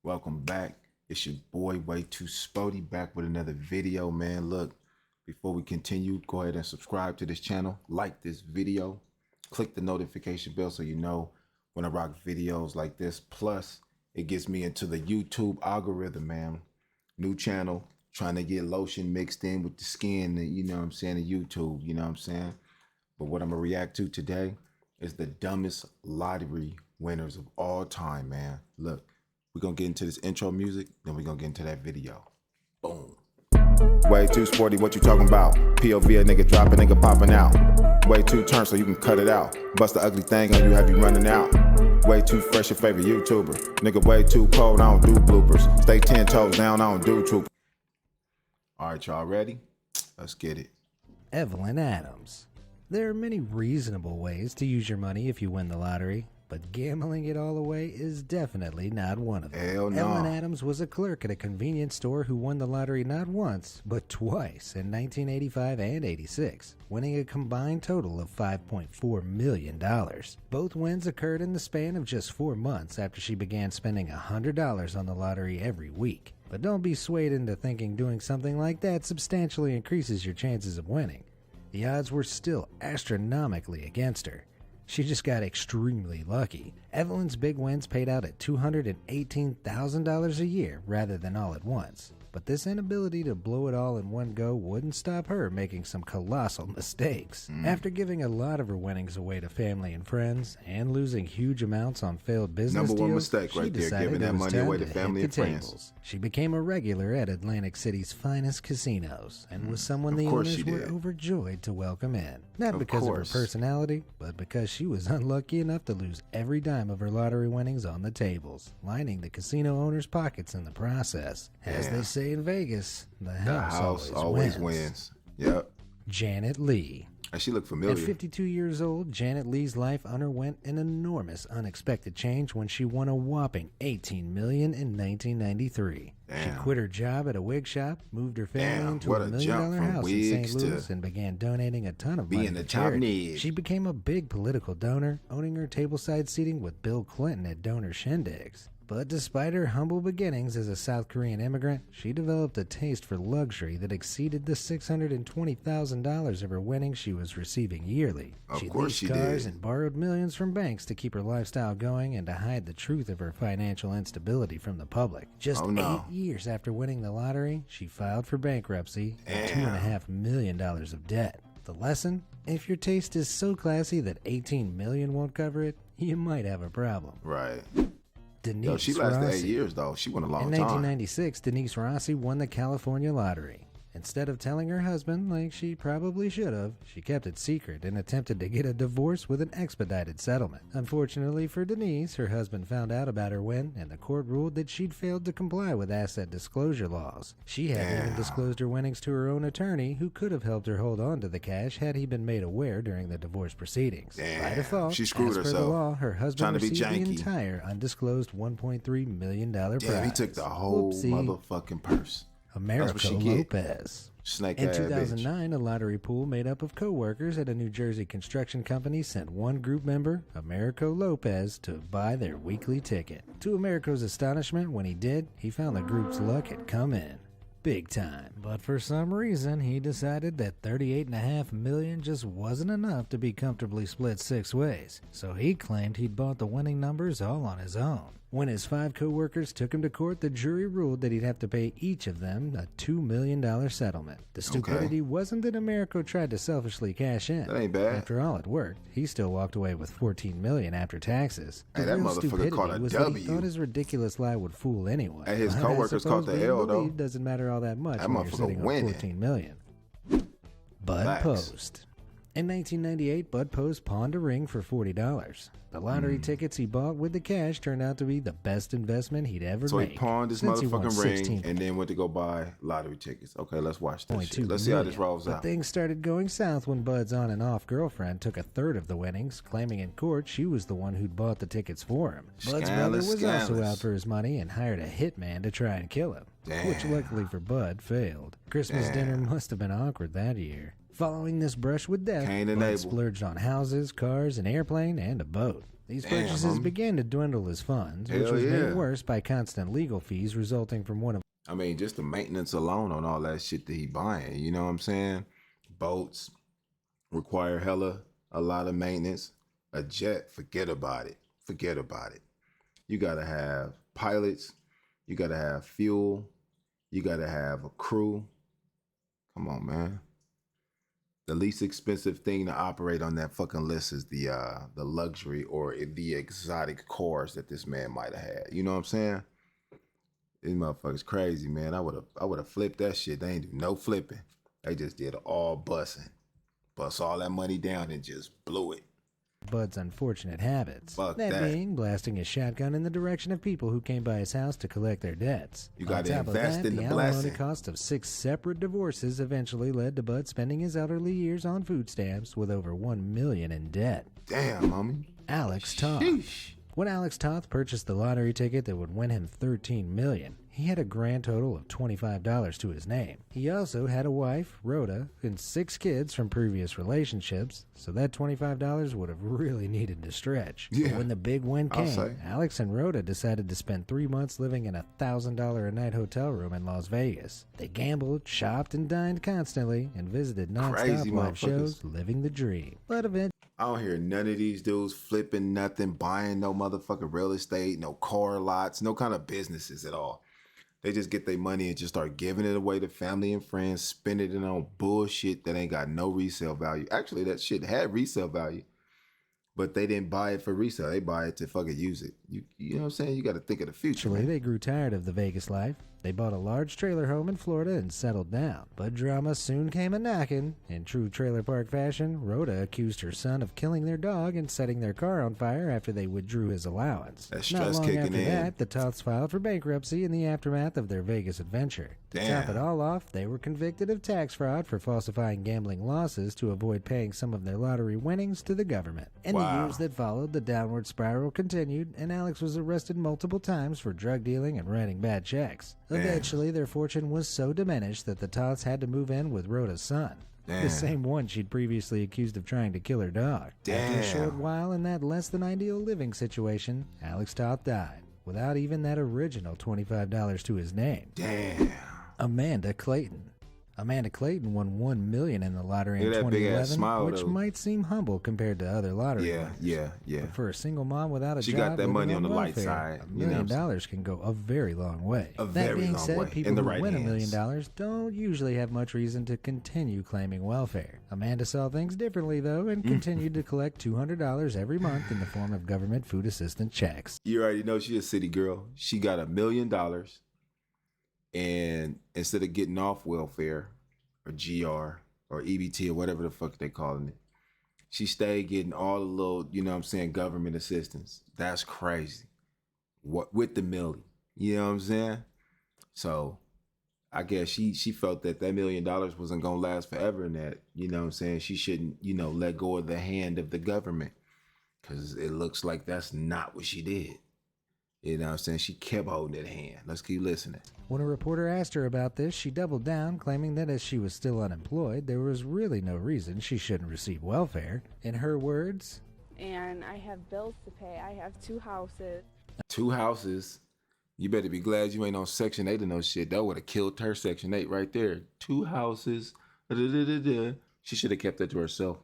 Welcome back. It's your boy WTS Sporty back with another video, man. Look, before we continue, go ahead and subscribe to this channel, like this video, click the notification bell so you know when I rock videos like this. Plus, it gets me into the YouTube algorithm, man. New channel, trying to get lotion mixed in with the skin, you know what I'm saying, the YouTube, you know what I'm saying? But what I'm gonna react to today is the dumbest lottery winners of all time, man. Look, we're gonna get into this intro music, then we're gonna get into that video. Boom. Way too sporty, what you talking about? POV, a nigga dropping, nigga popping out. Way too turn so you can cut it out. Bust the ugly thing on you, have you running out. Way too fresh, your favorite YouTuber. Nigga way too cold, I don't do bloopers. Stay 10 toes down, I don't do troop. All right, y'all ready? Let's get it. Evelyn Adams. There are many reasonable ways to use your money if you win the lottery, but gambling it all away is definitely not one of them. Hell no. Evelyn Adams was a clerk at a convenience store who won the lottery not once, but twice in 1985 and 86, winning a combined total of $5.4 million. Both wins occurred in the span of just 4 months after she began spending $100 on the lottery every week. But don't be swayed into thinking doing something like that substantially increases your chances of winning. The odds were still astronomically against her. She just got extremely lucky. Evelyn's big wins paid out at $218,000 a year rather than all at once. But this inability to blow it all in one go wouldn't stop her making some colossal mistakes. After giving a lot of her winnings away to family and friends and losing huge amounts on failed business Number one deals, mistake right there, giving that money away to family and friends. She became a regular at Atlantic City's finest casinos and was someone the owners were overjoyed to welcome in. Not because of her personality, but because she was unlucky enough to lose every dime of her lottery winnings on the tables, lining the casino owners' pockets in the process. As they say in Vegas, the house always wins. Yep. Janet Leigh. And she looked familiar. At 52 years old, Janet Leigh's life underwent an enormous unexpected change when she won a whopping $18 million in 1993. She quit her job at a wig shop, moved her family into a $1 million house in St. Louis, and began donating a ton of money to charity. She became a big political donor, owning her tableside seating with Bill Clinton at donor shindigs. But despite her humble beginnings as a South Korean immigrant, she developed a taste for luxury that exceeded the $620,000 of her winnings she was receiving yearly. She leased cars and borrowed millions from banks to keep her lifestyle going and to hide the truth of her financial instability from the public. Just 8 years after winning the lottery, she filed for bankruptcy and $2.5 million of debt. The lesson? If your taste is so classy that $18 million won't cover it, you might have a problem. Right. Denise she lasted Rossi. 8 years, though. She won a long time. In 1996, Denise Rossi won the California lottery. Instead of telling her husband, like she probably should have, she kept it secret and attempted to get a divorce with an expedited settlement. Unfortunately for Denise, her husband found out about her win, and the court ruled that she'd failed to comply with asset disclosure laws. She hadn't even disclosed her winnings to her own attorney, who could have helped her hold on to the cash had he been made aware during the divorce proceedings. By default, she screwed as per the law, her husband received the entire undisclosed $1.3 million prize. He took the whole motherfucking purse. Americo Lopez. In In 2009, a lottery pool made up of co-workers at a New Jersey construction company sent one group member, Americo Lopez, to buy their weekly ticket. To Americo's astonishment, when he did, he found the group's luck had come in big time. But for some reason, he decided that $38.5 million just wasn't enough to be comfortably split 6 ways. So he claimed he'd bought the winning numbers all on his own. When his 5 co-workers took him to court, the jury ruled that he'd have to pay each of them a $2 million settlement. The stupidity wasn't that Americo tried to selfishly cash in. That ain't bad. After all, it worked. He still walked away with $14 million after taxes. Hey, that motherfucker caught a was W. That he thought his ridiculous lie would fool anyone. Hey, his co-workers caught the L, though. Doesn't matter all that much that when you're sitting on $14 million. Bud Post. In 1998, Bud Post pawned a ring for $40. The lottery tickets he bought with the cash turned out to be the best investment he'd ever made. So he pawned his motherfucking ring and then went to go buy lottery tickets. Okay, let's watch this shit. Let's see how this rolls out. But things started going south when Bud's on and off girlfriend took a third of the winnings, claiming in court she was the one who'd bought the tickets for him. Bud's brother was also out for his money and hired a hitman to try and kill him, which luckily for Bud failed. Christmas dinner must have been awkward that year. Following this brush with death, Bud splurged on houses, cars, an airplane, and a boat. These Damn, purchases homie. began to dwindle his funds, which Hell was yeah. made worse by constant legal fees resulting from one of I mean, just the maintenance alone on all that shit that he buying. You know what I'm saying? Boats require a lot of maintenance. A jet, forget about it. Forget about it. You gotta have pilots. You gotta have fuel. You gotta have a crew. Come on, man. The least expensive thing to operate on that fucking list is the luxury or the exotic cars that this man might have had. You know what I'm saying? These motherfuckers crazy, man. I would have flipped that shit. They ain't do no flipping. They just did all bussing. Bust all that money down and just blew it. Bud's unfortunate habits. Fuck that that. being blasting his shotgun in the direction of people who came by his house to collect their debts. You gotta On top invest of that, in the alimony blessing. cost of 6 separate divorces eventually led to Bud spending his elderly years on food stamps with over $1 million in debt. Damn, homie. Alex Toth. Sheesh. When Alex Toth purchased the lottery ticket that would win him $13 million, he had a grand total of $25 to his name. He also had a wife, Rhoda, and 6 kids from previous relationships, so that $25 would have really needed to stretch. Yeah, But when the big win I'll came, say. Alex and Rhoda decided to spend 3 months living in a $1,000 a night hotel room in Las Vegas. They gambled, shopped, and dined constantly, and visited nonstop Crazy live motherfuckers. shows, living the dream. But eventually, I don't hear none of these dudes flipping nothing, buying no motherfucking real estate, no car lots, no kind of businesses at all. They just get their money and just start giving it away to family and friends, spending it on bullshit that ain't got no resale value. Actually, that shit had resale value, but they didn't buy it for resale. They buy it to fucking use it. You know what I'm saying? You got to think of the future. Man. they grew tired of the Vegas life. They bought a large trailer home in Florida and settled down. But drama soon came a-knocking. In true trailer park fashion, Rhoda accused her son of killing their dog and setting their car on fire after they withdrew his allowance. That Not stress long kicking after in. that, the Toths filed for bankruptcy in the aftermath of their Vegas adventure. To top Damn. it all off, they were convicted of tax fraud for falsifying gambling losses to avoid paying some of their lottery winnings to the government. In the Wow. years that followed, the downward spiral continued, and Alex was arrested multiple times for drug dealing and writing bad checks. Damn. Eventually, their fortune was so diminished that the Toths had to move in with Rhoda's son. Damn. The same one she'd previously accused of trying to kill her dog. After a Damn. short while in that less than ideal living situation, Alex Toth died, without even that original $25 to his name. Damn. Amanda Clayton. Amanda Clayton won $1 million in the lottery in Look at that big-ass 2011, smile, which though. might seem humble compared to other lottery winners. Yeah. But for a single mom without a She job, got that living money on the light welfare, side, $1 you know million what I'm can go a very long way. A That very being long said, way. people In the who right win $1 million hands. don't usually have much reason to continue claiming welfare. Amanda saw things differently, though, and continued to collect $200 every month in the form of government food assistance checks. You already know she a city girl. She got $1 million, and instead of getting off welfare or GR or EBT or whatever the fuck they calling it, she stayed getting all the little, you know what I'm saying, government assistance. That's crazy. What with the million, you know what I'm saying? So I guess she felt that $1 million wasn't gonna last forever, and that, you know what I'm saying, she shouldn't, let go of the hand of the government, because it looks like that's not what she did. You know what I'm saying? She kept holding that hand. Let's keep listening. When a reporter asked her about this, she doubled down, claiming that as she was still unemployed, there was really no reason she shouldn't receive welfare. In her words, and I have bills to pay. I have 2 houses. 2 houses. You better be glad you ain't on Section 8 or no shit. That would have killed her, Section 8 right there. 2 houses. Da-da-da-da-da. She should have kept that to herself.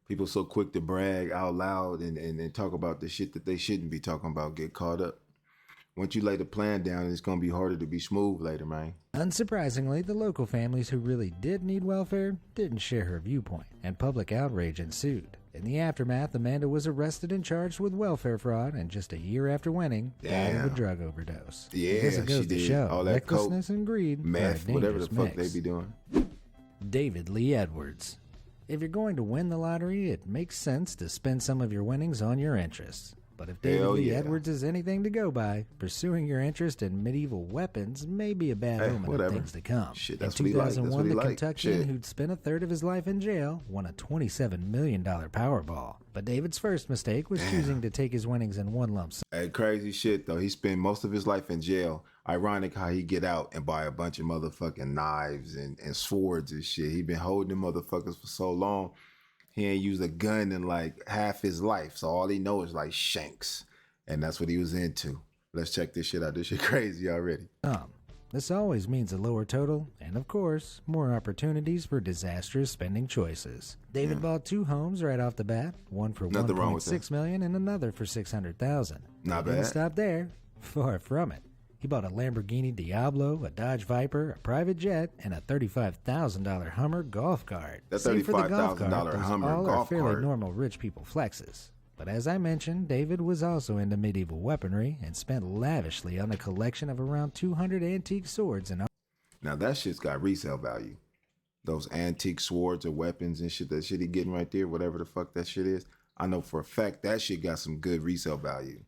People so quick to brag out loud and talk about the shit that they shouldn't be talking about, get caught up. Once you lay the plan down, it's going to be harder to be smooth later, man. unsurprisingly, the local families who really did need welfare didn't share her viewpoint, and public outrage ensued. In the aftermath, Amanda was arrested and charged with welfare fraud, and just a year after winning, died of a Damn. drug overdose. Yeah, I guess it goes she to did. show All that coke, recklessness and greed meth, are a whatever the dangerous fuck mix. they be doing. David Lee Edwards. If you're going to win the lottery, it makes sense to spend some of your winnings on your interests. But if David Hell Lee yeah. Edwards is anything to go by, pursuing your interest in medieval weapons may be a bad Hey, omen whatever. of things to come. Shit, in that's what he like. That's 2001, what he the like. Kentuckian Shit. who'd spent a third of his life in jail won a $27 million Powerball. But David's first mistake was choosing to take his winnings in one lump sum. Hey, crazy shit, though. He spent most of his life in jail. Ironic how he get out and buy a bunch of motherfucking knives and swords and shit. He been holding them motherfuckers for so long. He ain't used a gun in like half his life, so all he knows is like shanks, and that's what he was into. Let's check this shit out. This shit crazy already. This always means a lower total and, of course, more opportunities for disastrous spending choices. David bought 2 homes right off the bat, one for $1.6 million and another for $600,000. Not Didn't bad. stop there. Far from it. He bought a Lamborghini Diablo, a Dodge Viper, a private jet, and a $35,000 Hummer golf cart. That Save for the golf $35,000 cart, those Hummer all are golf fairly cart. normal rich people flexes. But as I mentioned, David was also into medieval weaponry and spent lavishly on a collection of around 200 antique swords and Now that shit's got resale value. Those antique swords or weapons and shit, that shit he getting right there, whatever the fuck that shit is. I know for a fact that shit got some good resale value.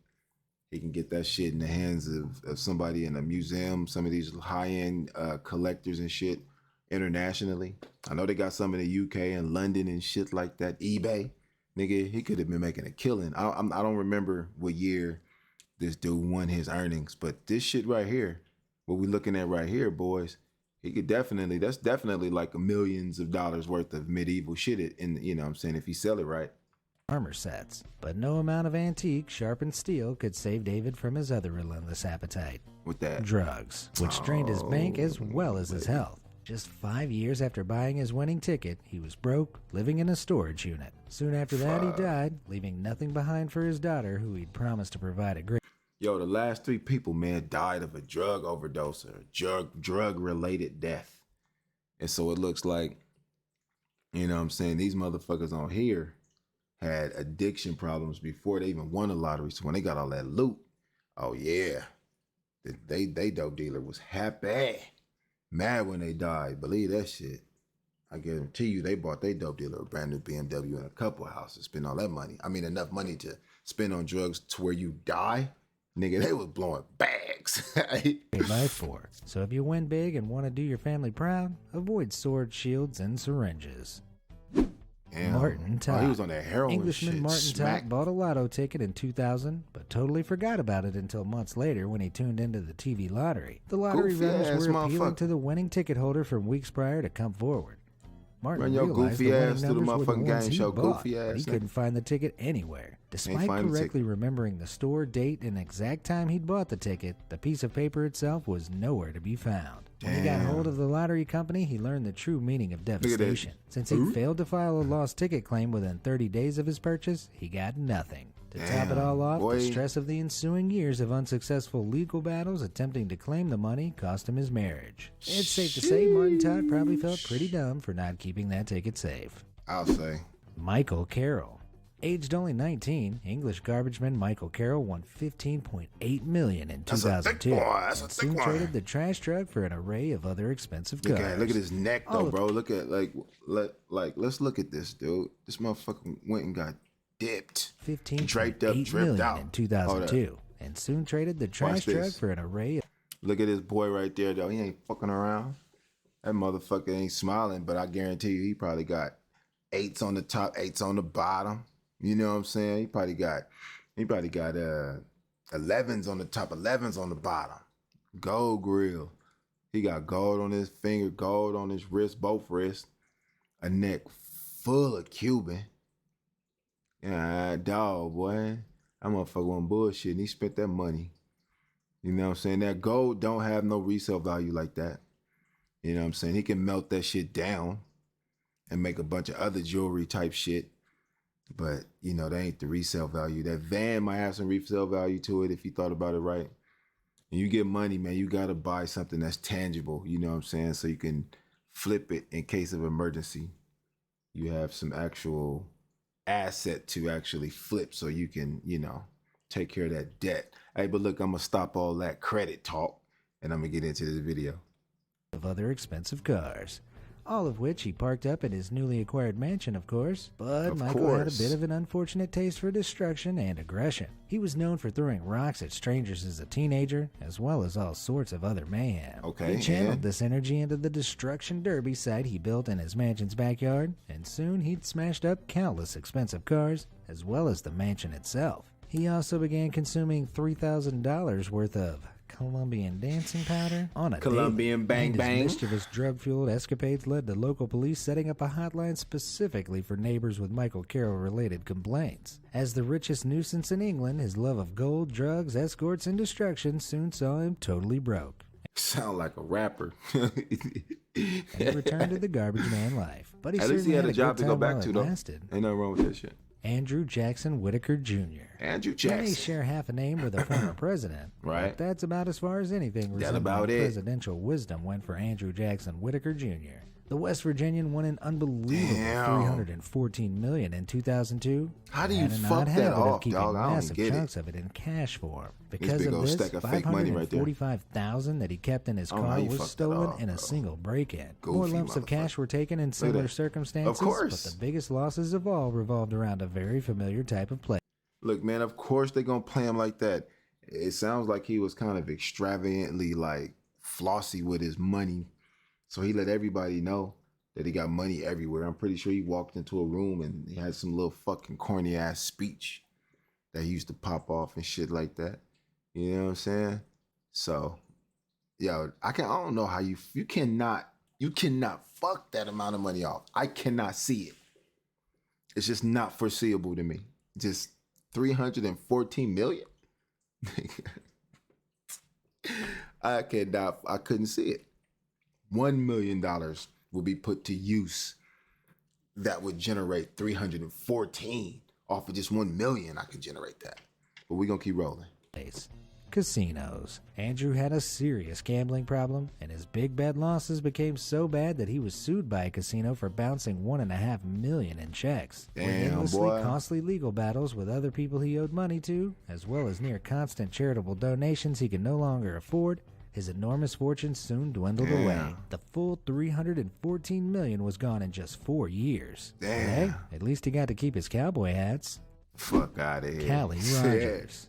He can get that shit in the hands of somebody in a museum, some of these high-end collectors and shit internationally. I know they got some in the UK and London and shit like that. eBay. Nigga, he could have been making a killing. I don't remember what year this dude won his earnings, but this shit right here, what we looking at right here, boys, he could definitely, that's definitely like millions of dollars worth of medieval shit in, you know what I'm saying, if he sell it right. armor sets. But no amount of antique, sharpened steel could save David from his other relentless appetite. With that. Drugs, which drained his bank as well as his health. Just 5 years after buying his winning ticket, he was broke, living in a storage unit. Soon after that, he died, leaving nothing behind for his daughter, who he'd promised to provide a great... Yo, the last 3 people, man, died of a drug overdose or drug-related death. And so it looks like, you know what I'm saying, these motherfuckers on here had addiction problems before they even won the lottery. So when they got all that loot, oh yeah, they dope dealer was happy. Mad when they died. Believe that shit. I guarantee you they bought their dope dealer a brand new BMW and a couple of houses. Spend all that money. I mean, enough money to spend on drugs to where you die. Nigga, they was blowing bags. by 4. So if you win big and want to do your family proud, avoid swords, shields, and syringes. Damn. Martin Todd. He was on that heroin Englishman shit. Martin Smack. Todd bought a lotto ticket in 2000, but totally forgot about it until months later when he tuned into the TV lottery. The lottery Goofy runners ass were appealing motherfucker. to the winning ticket holder from weeks prior to come forward. Martin Run your realized goofy the winning ass to the numbers were the motherfucking ones game he show, bought, goofy but he ass nigga. couldn't find the ticket anywhere. Despite find the correctly remembering the store, date, and exact time he'd bought the ticket, the piece of paper itself was nowhere to be found. When he got Damn. hold of the lottery company, he learned the true meaning of at that. devastation. Since he failed to file a lost ticket claim within 30 days of his purchase, he got nothing. To top it all off, boy. the stress of the ensuing years of unsuccessful legal battles attempting to claim the money cost him his marriage. It's safe to say Martin Todd probably felt pretty dumb for not keeping that ticket safe. I'll say. Michael Carroll. Aged only 19, English garbageman Michael Carroll won $15.8 million in That's a thick 2002. boy. That's a and thick soon one. traded the trash truck for an array of other expensive cars. Look at his neck All though, of- bro. Look at let's look at this, dude. This motherfucker went and got dipped. Draped up, $15.8 dripped million out. in Hold 2002, and soon traded the trash truck this. for an array of... Look at this boy right there, though. He ain't fucking around. That motherfucker ain't smiling, but I guarantee you he probably got 8s on the top, 8s on the bottom. You know what I'm saying? He probably got 11s on the top, 11s on the bottom. Gold grill. He got gold on his finger, gold on his wrist, both wrists. A neck full of Cuban. Yeah, dog, boy. That motherfucker wasn't bullshit. He spent that money. You know what I'm saying? That gold don't have no resale value like that. You know what I'm saying? He can melt that shit down and make a bunch of other jewelry type shit. But, you know, that ain't the resale value. That van might have some resale value to it if you thought about it right. And you get money, man, you got to buy something that's tangible, you know what I'm saying? So you can flip it in case of emergency. You have some actual asset to actually flip so you can, you know, take care of that debt. Hey, but look, I'm going to stop all that credit talk and I'm going to get into this video. of other expensive cars, all of which he parked up in his newly acquired mansion, of course. But Of Michael had a course. bit of an unfortunate taste for destruction and aggression. He was known for throwing rocks at strangers as a teenager, as well as all sorts of other mayhem. Okay, He channeled and? this energy into the destruction derby site he built in his mansion's backyard, and soon he'd smashed up countless expensive cars, as well as the mansion itself. He also began consuming $3,000 worth of Colombian dancing powder on a Colombian daily. bang And bang. his mischievous drug-fueled escapades led to local police setting up a hotline specifically for neighbors with Michael Carroll-related complaints. As the richest nuisance in England, his love of gold, drugs, escorts, and destruction soon saw him totally broke. Sound like a rapper. He returned to the garbage man life, but he At least certainly he had a good job to go time back while to, it though. lasted. Ain't nothing wrong with that shit. Andrew Jackson Whitaker Jr. Andrew He may Jackson. share half a name with a former president. Right. But that's about as far as anything resembling about it. presidential wisdom went for Andrew Jackson Whitaker Jr. The West Virginian won an unbelievable Damn. $314 million in 2002. How do you and had an fuck odd that habit of off, keeping dog? I don't massive get it. chunks of it in cash form. Because big of old this, stack of fake money right there. $545,000 that he kept in his I don't know how car you was fucked that stolen off, in a bro. single break-in. More Goofy lumps of cash motherfucker. were taken in similar that. circumstances, Of course. but the biggest losses of all revolved around a very familiar type of play. Look, man, of course they're going to play him like that. It sounds like he was kind of extravagantly, like, flossy with his money. So he let everybody know that he got money everywhere. I'm pretty sure he walked into a room and he had some little fucking corny-ass speech that he used to pop off and shit like that. You know what I'm saying? So, yo, I don't know how you cannot fuck that amount of money off. I cannot see it. It's just not foreseeable to me. Just 314 million? I couldn't see it. $1 million will be put to use that would generate 314 off of just 1 million. I could generate that. But we're going to keep rolling. Casinos. Andrew had a serious gambling problem, and his big bet losses became so bad that he was sued by a casino for bouncing $1.5 million in checks. With Damn, endlessly boy. costly legal battles with other people he owed money to, as well as near constant charitable donations he could no longer afford, his enormous fortune soon dwindled away. The full $314 million was gone in just 4 years. But Damn. hey, at least he got to keep his cowboy hats. Fuck out of here. Callie Rogers.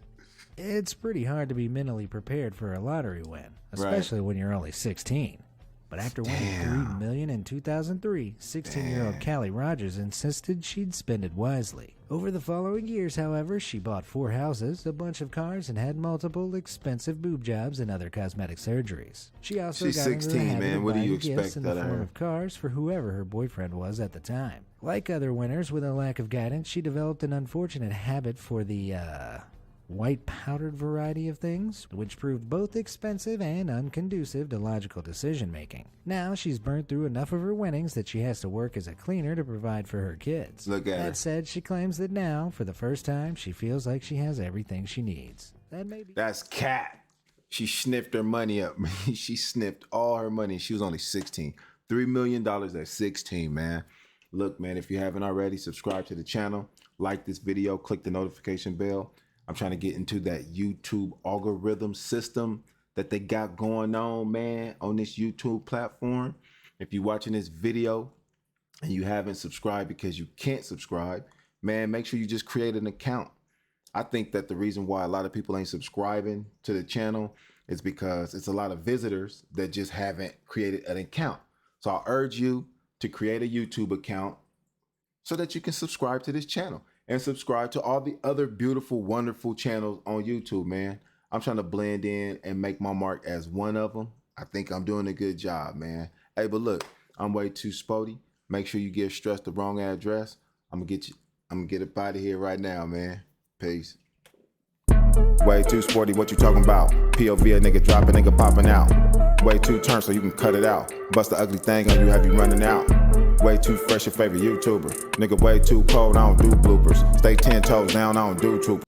It's pretty hard to be mentally prepared for a lottery win, especially when you're only 16. But after winning $3 million in 2003, 16-year-old Callie Rogers insisted she'd spend it wisely. Over the following years, however, she bought 4 houses, a bunch of cars, and had multiple expensive boob jobs and other cosmetic surgeries. She also She's got into the 16, habit man. of What do buying you gifts expect in the out of form her? of cars for whoever her boyfriend was at the time. Like other winners with a lack of guidance, she developed an unfortunate habit for the, white powdered variety of things, which proved both expensive and unconducive to logical decision-making. Now she's burnt through enough of her winnings that she has to work as a cleaner to provide for her kids. Look at her. That said, she claims that now, for the first time, she feels like she has everything she needs. That may be... That's cat. She sniffed her money up. She sniffed all her money. She was only 16. $3 million at 16, man. Look, man, if you haven't already, subscribe to the channel. Like this video. Click the notification bell. I'm trying to get into that YouTube algorithm system that they got going on, man, on this YouTube platform. If you're watching this video and you haven't subscribed because you can't subscribe, man, make sure you just create an account. I think that the reason why a lot of people ain't subscribing to the channel is because it's a lot of visitors that just haven't created an account. So I urge you to create a YouTube account so that you can subscribe to this channel and subscribe to all the other beautiful, wonderful channels on YouTube, man. I'm trying to blend in and make my mark as one of them. I think I'm doing a good job, man. Hey, but look, I'm way too sporty. Make sure you give Stress the wrong address. I'm gonna get up out of here right now, man. Peace. Way too sporty, what you talking about? POV, a nigga dropping, nigga popping out. Way too turn so you can cut it out. Bust the ugly thing on you, have you running out. Way too fresh, your favorite YouTuber. Nigga way too cold, I don't do bloopers. Stay 10 toes down, I don't do troopers.